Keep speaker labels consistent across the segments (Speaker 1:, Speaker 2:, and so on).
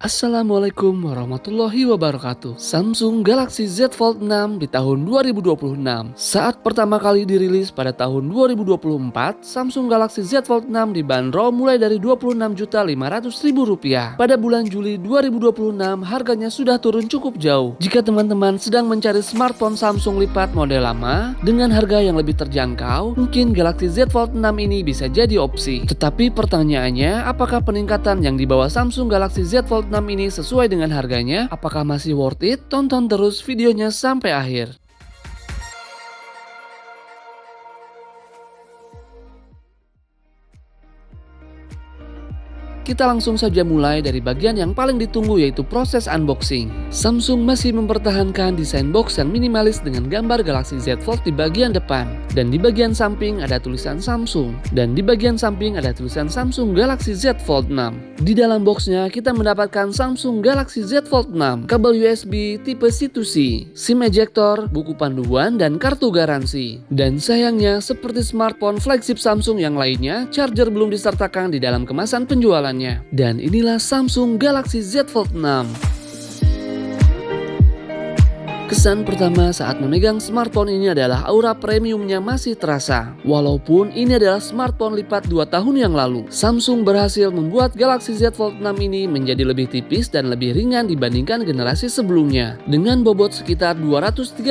Speaker 1: Assalamualaikum warahmatullahi wabarakatuh. Samsung Galaxy Z Fold 6 di tahun 2026. Saat pertama kali dirilis pada tahun 2024, Samsung Galaxy Z Fold 6 dibanderol mulai dari Rp26.500.000. Pada bulan Juli 2026, harganya sudah turun cukup jauh. Jika teman-teman sedang mencari smartphone Samsung lipat model lama dengan harga yang lebih terjangkau, mungkin Galaxy Z Fold 6 ini bisa jadi opsi. Tetapi pertanyaannya, apakah peningkatan yang dibawa Samsung Galaxy Z Fold 6 ini sesuai dengan harganya? Apakah masih worth it? Tonton terus videonya sampai akhir. Kita langsung saja mulai dari bagian yang paling ditunggu, yaitu proses unboxing. Samsung masih mempertahankan desain box yang minimalis dengan gambar Galaxy Z Fold di bagian depan. Dan di bagian samping ada tulisan Samsung. Dan di bagian samping ada tulisan Samsung Galaxy Z Fold 6. Di dalam boxnya kita mendapatkan Samsung Galaxy Z Fold 6, kabel USB tipe C2C, SIM ejector, buku panduan, dan kartu garansi. Dan sayangnya, seperti smartphone flagship Samsung yang lainnya, charger belum disertakan di dalam kemasan penjualan. Dan inilah Samsung Galaxy Z Fold 6. Kesan pertama saat memegang smartphone ini adalah aura premiumnya masih terasa. Walaupun ini adalah smartphone lipat 2 tahun yang lalu, Samsung berhasil membuat Galaxy Z Fold 6 ini menjadi lebih tipis dan lebih ringan dibandingkan generasi sebelumnya. Dengan bobot sekitar 239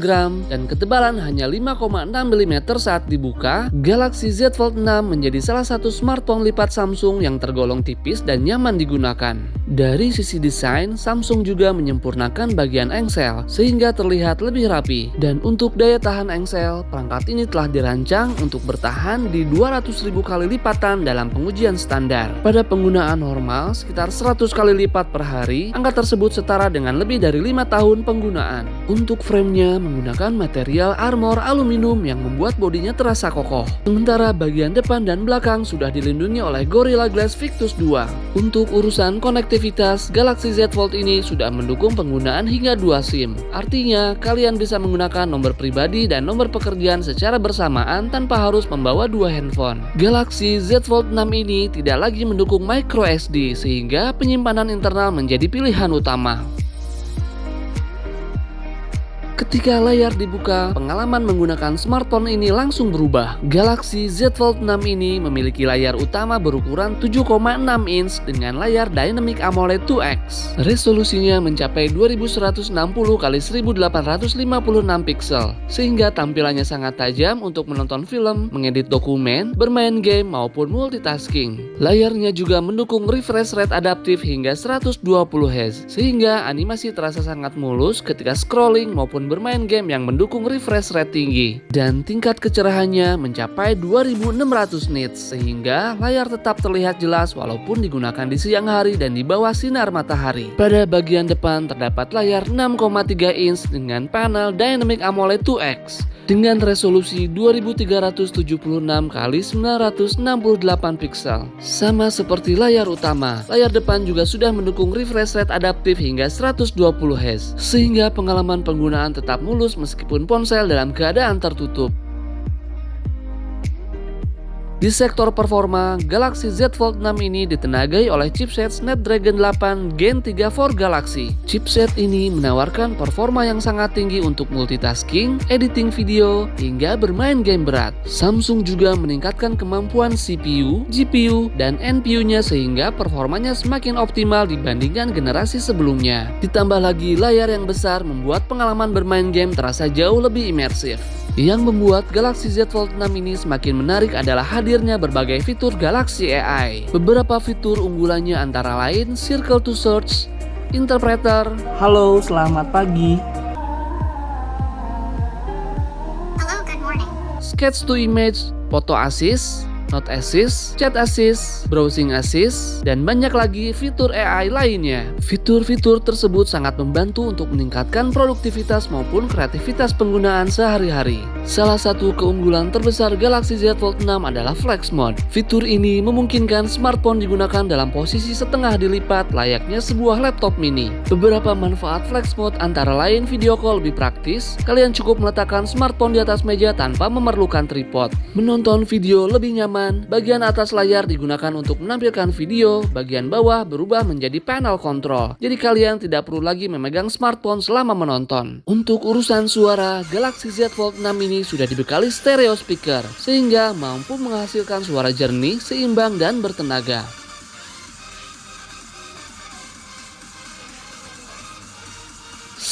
Speaker 1: gram dan ketebalan hanya 5,6 mm saat dibuka, Galaxy Z Fold 6 menjadi salah satu smartphone lipat Samsung yang tergolong tipis dan nyaman digunakan. Dari sisi desain, Samsung juga menyempurnakan bagian engsel sehingga terlihat lebih rapi. Dan untuk daya tahan engsel, perangkat ini telah dirancang untuk bertahan di 200.000 kali lipatan dalam pengujian standar. Pada penggunaan normal, sekitar 100 kali lipat per hari, angka tersebut setara dengan lebih dari 5 tahun penggunaan. Untuk framenya menggunakan material armor aluminium yang membuat bodinya terasa kokoh. Sementara bagian depan dan belakang sudah dilindungi oleh Gorilla Glass Victus 2. Untuk urusan konektivitas, Galaxy Z Fold ini sudah mendukung penggunaan hingga 2 SIM. Artinya, kalian bisa menggunakan nomor pribadi dan nomor pekerjaan secara bersamaan tanpa harus membawa 2 handphone. Galaxy Z Fold 6 ini tidak lagi mendukung microSD, sehingga penyimpanan internal menjadi pilihan utama. Ketika layar dibuka, pengalaman menggunakan smartphone ini langsung berubah. Galaxy Z Fold 6 ini memiliki layar utama berukuran 7,6 inch dengan layar Dynamic AMOLED 2X. Resolusinya mencapai 2160x1856 pixel, sehingga tampilannya sangat tajam untuk menonton film, mengedit dokumen, bermain game, maupun multitasking. Layarnya juga mendukung refresh rate adaptif hingga 120 Hz, sehingga animasi terasa sangat mulus ketika scrolling maupun bermain game yang mendukung refresh rate tinggi. Dan tingkat kecerahannya mencapai 2600 nits, sehingga layar tetap terlihat jelas walaupun digunakan di siang hari dan di bawah sinar matahari. Pada bagian depan terdapat layar 6,3 inch dengan panel Dynamic AMOLED 2X dengan resolusi 2376x968 pixel. Sama seperti layar utama, layar depan juga sudah mendukung refresh rate adaptif hingga 120 Hz, sehingga pengalaman penggunaan tetap mulus meskipun ponsel dalam keadaan tertutup. Di sektor performa, Galaxy Z Fold 6 ini ditenagai oleh chipset Snapdragon 8 Gen 3 for Galaxy. Chipset ini menawarkan performa yang sangat tinggi untuk multitasking, editing video, hingga bermain game berat. Samsung juga meningkatkan kemampuan CPU, GPU, dan NPU-nya sehingga performanya semakin optimal dibandingkan generasi sebelumnya. Ditambah lagi layar yang besar membuat pengalaman bermain game terasa jauh lebih imersif. Yang membuat Galaxy Z Fold 6 ini semakin menarik adalah hadirnya berbagai fitur Galaxy AI. Beberapa fitur unggulannya antara lain Circle to Search, Interpreter,
Speaker 2: Halo, selamat pagi.
Speaker 3: Hello, good morning.
Speaker 1: Sketch to Image, Photo Assist, Note Assist, Chat Assist, Browsing Assist, dan banyak lagi fitur AI lainnya. Fitur-fitur tersebut sangat membantu untuk meningkatkan produktivitas maupun kreativitas penggunaan sehari-hari. Salah satu keunggulan terbesar Galaxy Z Fold 6 adalah Flex Mode. Fitur ini memungkinkan smartphone digunakan dalam posisi setengah dilipat layaknya sebuah laptop mini. Beberapa manfaat Flex Mode antara lain video call lebih praktis, kalian cukup meletakkan smartphone di atas meja tanpa memerlukan tripod. Menonton video lebih nyaman utama, bagian atas layar digunakan untuk menampilkan video, bagian bawah berubah menjadi panel kontrol. Jadi kalian tidak perlu lagi memegang smartphone selama menonton. Untuk urusan suara, Galaxy Z Fold 6 ini sudah dibekali stereo speaker, sehingga mampu menghasilkan suara jernih, seimbang, dan bertenaga.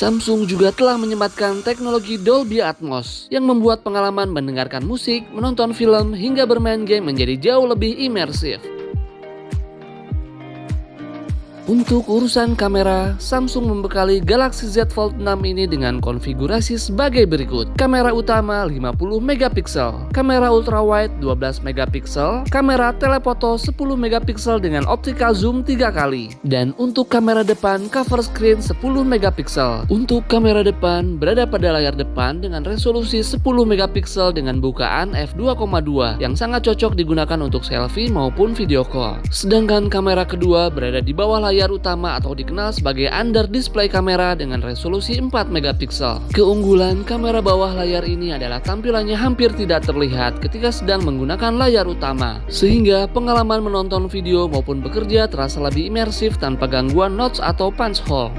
Speaker 1: Samsung juga telah menyematkan teknologi Dolby Atmos yang membuat pengalaman mendengarkan musik, menonton film, hingga bermain game menjadi jauh lebih imersif. Untuk urusan kamera, Samsung membekali Galaxy Z Fold 6 ini dengan konfigurasi sebagai berikut. Kamera utama 50 megapiksel, kamera ultrawide 12 megapiksel, kamera telefoto 10 megapiksel dengan optical zoom 3 kali. Dan untuk kamera depan cover screen 10 megapiksel. Untuk kamera depan berada pada layar depan dengan resolusi 10 megapiksel dengan bukaan f2.2 yang sangat cocok digunakan untuk selfie maupun video call. Sedangkan kamera kedua berada di bawah layar utama atau dikenal sebagai under display kamera dengan resolusi 4 megapiksel. Keunggulan kamera bawah layar ini adalah tampilannya hampir tidak terlihat ketika sedang menggunakan layar utama, sehingga pengalaman menonton video maupun bekerja terasa lebih imersif tanpa gangguan notch atau punch hole.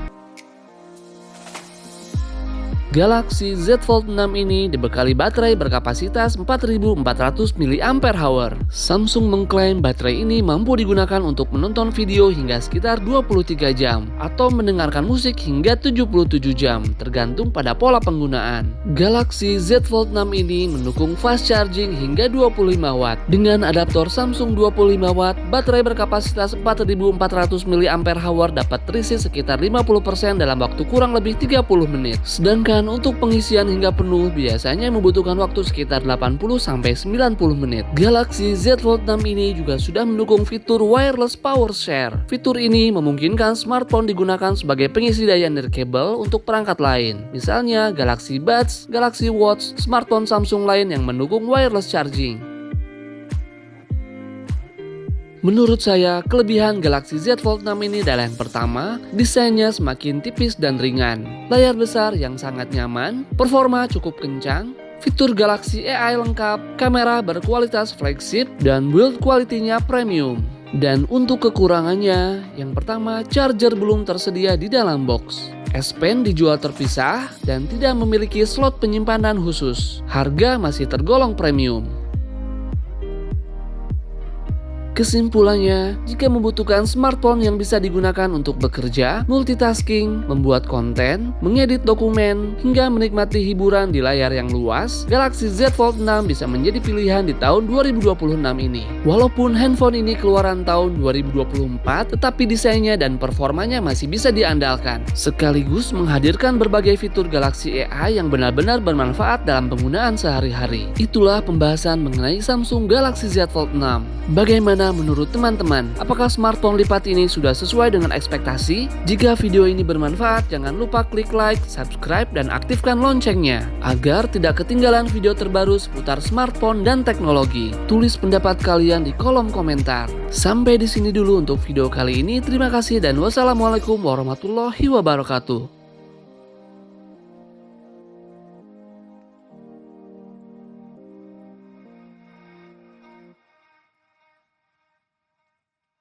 Speaker 1: Galaxy Z Fold 6 ini dibekali baterai berkapasitas 4400 mAh. Samsung mengklaim baterai ini mampu digunakan untuk menonton video hingga sekitar 23 jam atau mendengarkan musik hingga 77 jam, tergantung pada pola penggunaan. Galaxy Z Fold 6 ini mendukung fast charging hingga 25 Watt. Dengan adaptor Samsung 25 Watt, baterai berkapasitas 4400 mAh dapat terisi sekitar 50% dalam waktu kurang lebih 30 menit. Sedangkan untuk pengisian hingga penuh biasanya membutuhkan waktu sekitar 80-90 menit. Galaxy Z Fold 6 ini juga sudah mendukung fitur wireless power share. Fitur ini memungkinkan smartphone digunakan sebagai pengisi daya nirkabel untuk perangkat lain. Misalnya Galaxy Buds, Galaxy Watch, smartphone Samsung lain yang mendukung wireless charging. Menurut saya, kelebihan Galaxy Z Fold 6 ini adalah yang pertama, desainnya semakin tipis dan ringan, layar besar yang sangat nyaman, performa cukup kencang, fitur Galaxy AI lengkap, kamera berkualitas flagship, dan build quality-nya premium. Dan untuk kekurangannya, yang pertama, charger belum tersedia di dalam box. S Pen dijual terpisah dan tidak memiliki slot penyimpanan khusus. Harga masih tergolong premium. Kesimpulannya, jika membutuhkan smartphone yang bisa digunakan untuk bekerja, multitasking, membuat konten, mengedit dokumen, hingga menikmati hiburan di layar yang luas, Galaxy Z Fold 6 bisa menjadi pilihan di tahun 2026 ini. Walaupun handphone ini keluaran tahun 2024, tetapi desainnya dan performanya masih bisa diandalkan, sekaligus menghadirkan berbagai fitur Galaxy AI yang benar-benar bermanfaat dalam penggunaan sehari-hari. Itulah pembahasan mengenai Samsung Galaxy Z Fold 6. Bagaimana menurut teman-teman? Apakah smartphone lipat ini sudah sesuai dengan ekspektasi? Jika video ini bermanfaat, jangan lupa klik like, subscribe, dan aktifkan loncengnya agar tidak ketinggalan video terbaru seputar smartphone dan teknologi. Tulis pendapat kalian di kolom komentar. Sampai di sini dulu untuk video kali ini. Terima kasih dan wassalamualaikum warahmatullahi wabarakatuh.